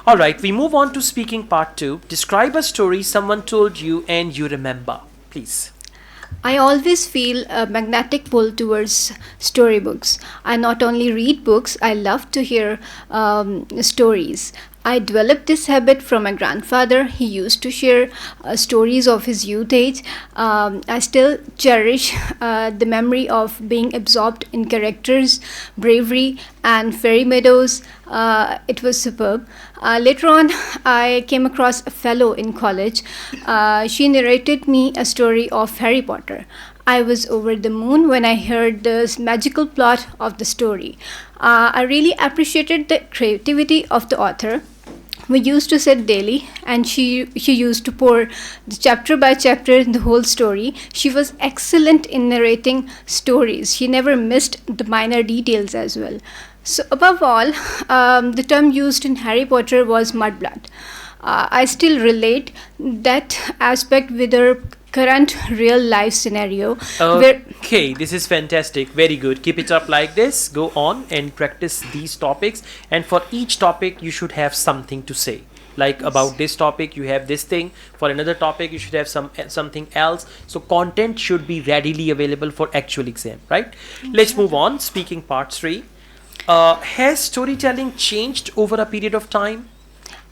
All right, we move on to speaking part two. Describe a story someone told you and you remember, please. I always feel a magnetic pull towards storybooks. I not only read books, I love to hear stories. I developed this habit from my grandfather. He used to share stories of his youth age. I still cherish the memory of being absorbed in characters, bravery, and fairy meadows. It was superb. Later on, I came across a fellow in college. She narrated me a story of Harry Potter. I was over the moon when I heard the magical plot of the story. I really appreciated the creativity of the author. We used to sit daily, and she used to pour the chapter by chapter the whole story. She was excellent in narrating stories. She never missed the minor details as well. So above all, the term used in Harry Potter was mudblood. I still relate that aspect with her current real life scenario where Okay, this is fantastic. Very good. Keep it up like this. Go on and practice these topics. And for each topic, you should have something to say. Like about this topic, you have this thing. For another topic, you should have something else. So content should be readily available for actual exam, right? Let's move on. Speaking part three. Has storytelling changed over a period of time?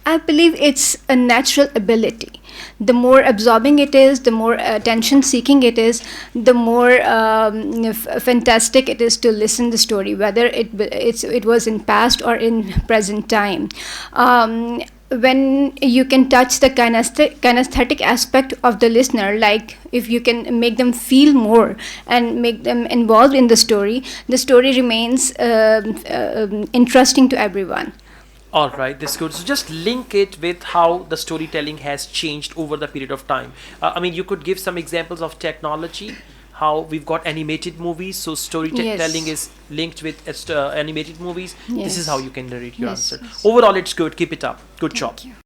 I believe it's a natural ability. The more absorbing it is, the more attention seeking it is, the more fantastic it is to listen the story, whether it was in past or in present time. When you can touch the kinesthetic aspect of the listener, like if you can make them feel more and make them involved in the story remains interesting to everyone. All right, this is good. So just link it with how the storytelling has changed over the period of time. I mean, you could give some examples of technology, how we've got animated movies. So storytelling is linked with animated movies. This is how Yes. you can narrate your Yes. answer. Overall, it's good. Keep it up. Good job. Thank you.